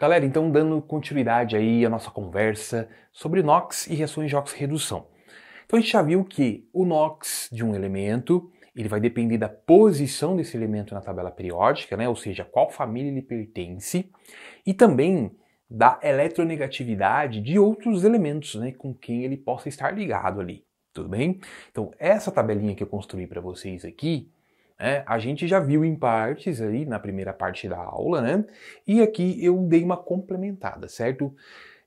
Galera, então dando continuidade aí à nossa conversa sobre NOx e reações de oxirredução. Então a gente já viu que o NOx de um elemento, ele vai depender da posição desse elemento na tabela periódica, né? Ou seja, qual família ele pertence, e também da eletronegatividade de outros elementos, né, com quem ele possa estar ligado ali. Tudo bem? Então essa tabelinha que eu construí para vocês aqui, a gente já viu em partes aí na primeira parte da aula, né? E aqui eu dei uma complementada, certo?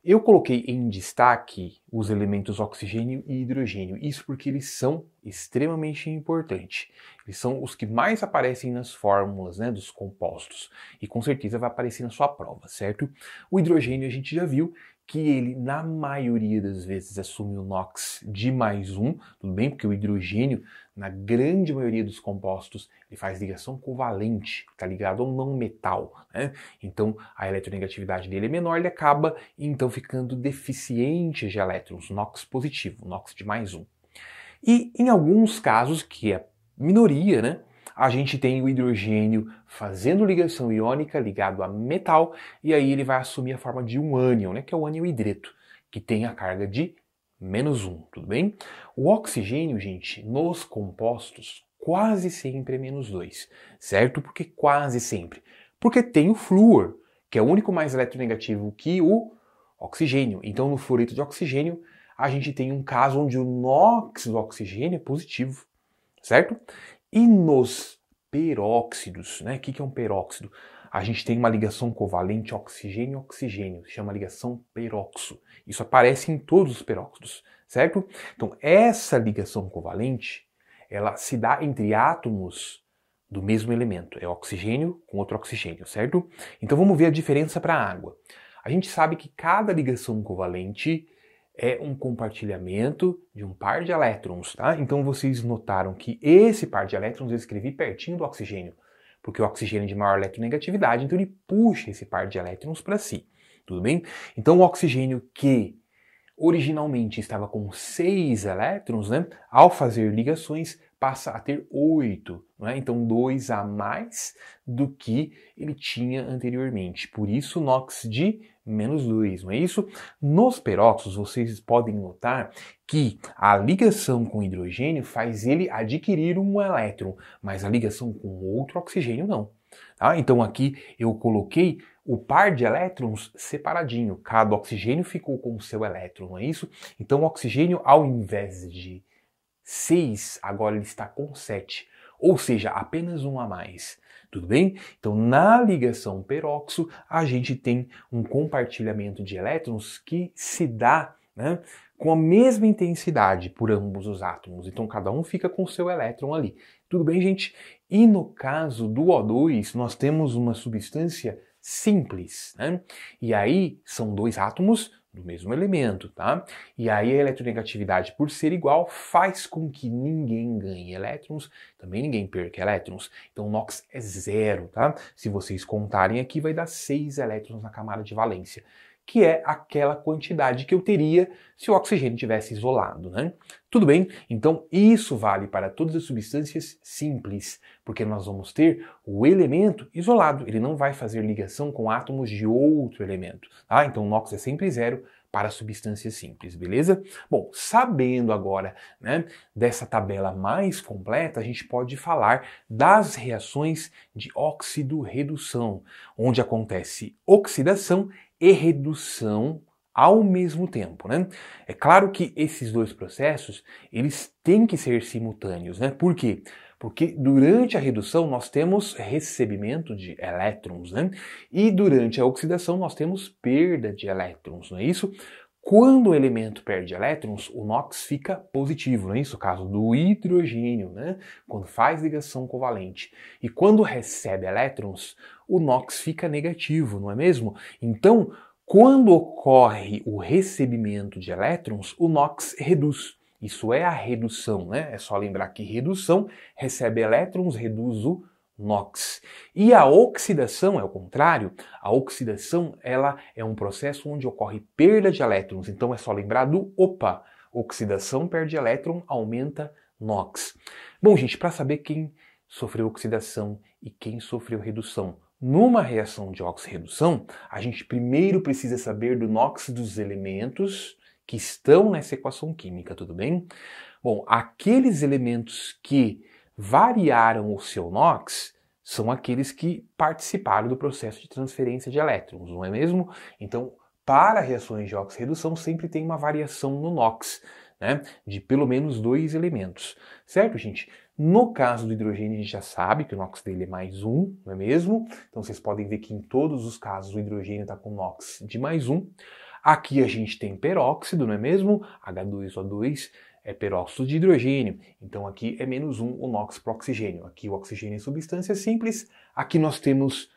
Eu coloquei em destaque os elementos oxigênio e hidrogênio, isso porque eles são extremamente importantes. Eles são os que mais aparecem nas fórmulas, né, dos compostos, e com certeza vai aparecer na sua prova, certo? O hidrogênio a gente já viu que ele, na maioria das vezes, assume o NOx de mais um, tudo bem? Porque o hidrogênio, na grande maioria dos compostos, ele faz ligação covalente, está ligado a um não metal, né? Então, a eletronegatividade dele é menor, ele acaba, então, ficando deficiente de elétrons, NOx positivo, NOx de mais um. E, em alguns casos, que é minoria, né? A gente tem o hidrogênio fazendo ligação iônica ligado a metal, e aí ele vai assumir a forma de um ânion, né, que é o ânion hidreto, que tem a carga de -1, tudo bem? O oxigênio, gente, nos compostos, quase sempre é -2, certo? Por que quase sempre? Porque tem o flúor, que é o único mais eletronegativo que o oxigênio. Então, no fluorito de oxigênio, a gente tem um caso onde o NOx do oxigênio é positivo, certo? E nos peróxidos, né? O que é um peróxido? A gente tem uma ligação covalente oxigênio-oxigênio, se chama ligação peróxido. Isso aparece em todos os peróxidos, certo? Então, essa ligação covalente, ela se dá entre átomos do mesmo elemento. É oxigênio com outro oxigênio, certo? Então, vamos ver a diferença para a água. A gente sabe que cada ligação covalente é um compartilhamento de um par de elétrons, tá? Então vocês notaram que esse par de elétrons eu escrevi pertinho do oxigênio, porque o oxigênio é de maior eletronegatividade, então ele puxa esse par de elétrons para si, tudo bem? Então o oxigênio que originalmente estava com 6 elétrons, né? Ao fazer ligações passa a ter 8, né? Então 2 a mais do que ele tinha anteriormente. Por isso NOx de -2, não é isso? Nos peróxidos vocês podem notar que a ligação com hidrogênio faz ele adquirir um elétron, mas a ligação com outro oxigênio não. Tá? Então aqui eu coloquei o par de elétrons separadinho, cada oxigênio ficou com o seu elétron, não é isso? Então o oxigênio, ao invés de 6, agora ele está com 7, ou seja, apenas um a mais. Tudo bem? Então, na ligação peróxido, a gente tem um compartilhamento de elétrons que se dá, né, com a mesma intensidade por ambos os átomos. Então, cada um fica com o seu elétron ali. Tudo bem, gente? E no caso do O2, nós temos uma substância simples, né? E aí são dois átomos do mesmo elemento, tá? E aí a eletronegatividade, por ser igual, faz com que ninguém ganhe elétrons, também ninguém perca elétrons. Então o NOx é 0, tá? Se vocês contarem aqui, vai dar 6 elétrons na camada de valência, que é aquela quantidade que eu teria se o oxigênio tivesse isolado, né? Tudo bem? Então isso vale para todas as substâncias simples, porque nós vamos ter o elemento isolado, ele não vai fazer ligação com átomos de outro elemento, tá? Então o NOx é sempre 0 para substâncias simples, beleza? Bom, sabendo agora, né, dessa tabela mais completa, a gente pode falar das reações de óxido-redução, onde acontece oxidação e redução ao mesmo tempo, né? É claro que esses dois processos, eles têm que ser simultâneos, né? Por quê? Porque durante a redução nós temos recebimento de elétrons, né? E durante a oxidação nós temos perda de elétrons, não é isso? Quando o elemento perde elétrons, o NOx fica positivo, não é isso? O caso do hidrogênio, né? Quando faz ligação covalente. E quando recebe elétrons, o NOx fica negativo, não é mesmo? Então, quando ocorre o recebimento de elétrons, o NOx reduz. Isso é a redução, né? É só lembrar que redução recebe elétrons, reduz o NOx. E a oxidação é o contrário. A oxidação, ela é um processo onde ocorre perda de elétrons. Então é só lembrar do OPA. Oxidação perde elétron, aumenta NOx. Bom, gente, para saber quem sofreu oxidação e quem sofreu redução, numa reação de oxirredução, a gente primeiro precisa saber do NOx dos elementos que estão nessa equação química, tudo bem? Bom, aqueles elementos que variaram o seu NOx são aqueles que participaram do processo de transferência de elétrons, não é mesmo? Então, para reações de oxirredução, sempre tem uma variação no NOx, né, de pelo menos 2 elementos, certo, gente? No caso do hidrogênio, a gente já sabe que o NOx dele é mais 1, não é mesmo? Então, vocês podem ver que em todos os casos o hidrogênio está com NOx de mais 1. Aqui a gente tem peróxido, não é mesmo? H2O2 é peróxido de hidrogênio. Então aqui é menos 1 o NOx para o oxigênio. Aqui o oxigênio é substância simples. Aqui nós temos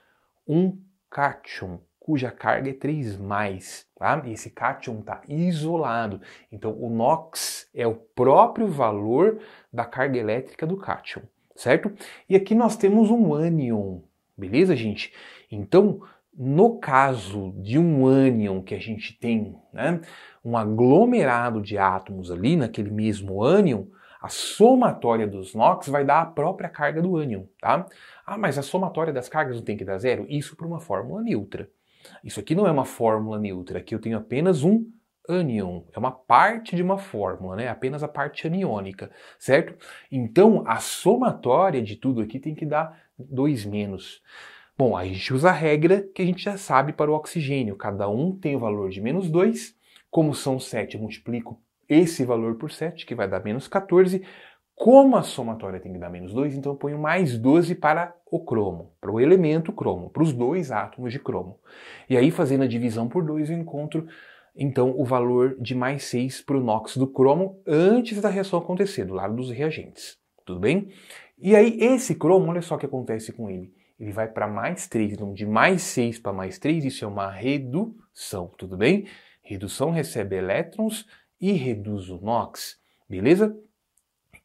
um cátion, cuja carga é 3+, tá? E esse cátion está isolado. Então o NOx é o próprio valor da carga elétrica do cátion, certo? E aqui nós temos um ânion, beleza, gente? Então, no caso de um ânion que a gente tem, né, um aglomerado de átomos ali naquele mesmo ânion, a somatória dos NOx vai dar a própria carga do ânion, tá? Ah, mas a somatória das cargas não tem que dar zero? Isso para uma fórmula neutra. Isso aqui não é uma fórmula neutra, aqui eu tenho apenas um ânion, é uma parte de uma fórmula, né? Apenas a parte aniônica, certo? Então, a somatória de tudo aqui tem que dar 2-. Bom, a gente usa a regra que a gente já sabe para o oxigênio. Cada um tem o valor de -2. Como são 7, eu multiplico esse valor por 7, que vai dar -14. Como a somatória tem que dar -2, então eu ponho mais 12 para o cromo, para o elemento cromo, para os 2 átomos de cromo. E aí, fazendo a divisão por 2, eu encontro, então, o valor de mais 6 para o NOx do cromo antes da reação acontecer, do lado dos reagentes. Tudo bem? E aí, esse cromo, olha só o que acontece com ele. Ele vai para mais 3, então de mais 6 para mais 3, isso é uma redução, tudo bem? Redução recebe elétrons e reduz o NOx, beleza?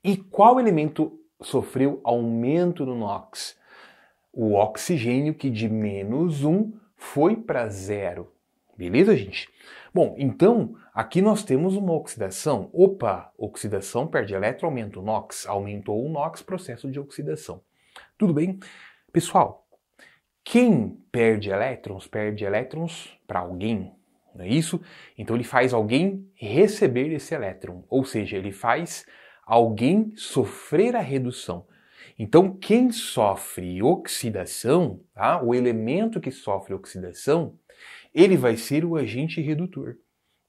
E qual elemento sofreu aumento no NOx? O oxigênio, que de -1 foi para 0, beleza, gente? Bom, então, aqui nós temos uma oxidação. Opa, oxidação perde elétron, aumenta o NOx. Aumentou o NOx, processo de oxidação. Tudo bem? Pessoal, quem perde elétrons para alguém, não é isso? Então ele faz alguém receber esse elétron, ou seja, ele faz alguém sofrer a redução. Então quem sofre oxidação, tá? O elemento que sofre oxidação, ele vai ser o agente redutor.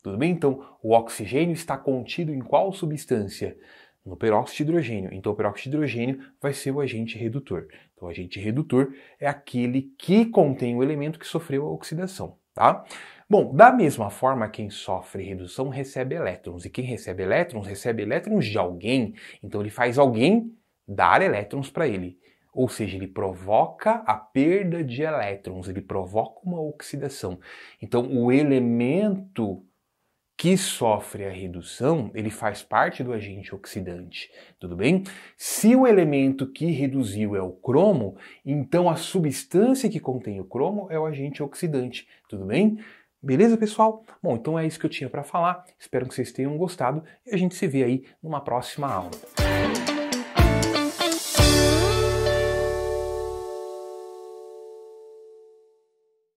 Tudo bem? Então o oxigênio está contido em qual substância? No peróxido de hidrogênio. Então o peróxido de hidrogênio vai ser o agente redutor. Então o agente redutor é aquele que contém o elemento que sofreu a oxidação, tá? Bom, da mesma forma, quem sofre redução recebe elétrons. E quem recebe elétrons de alguém. Então ele faz alguém dar elétrons para ele. Ou seja, ele provoca a perda de elétrons, ele provoca uma oxidação. Então o elemento que sofre a redução, ele faz parte do agente oxidante, tudo bem? Se o elemento que reduziu é o cromo, então a substância que contém o cromo é o agente oxidante, tudo bem? Beleza, pessoal? Bom, então é isso que eu tinha para falar. Espero que vocês tenham gostado e a gente se vê aí numa próxima aula.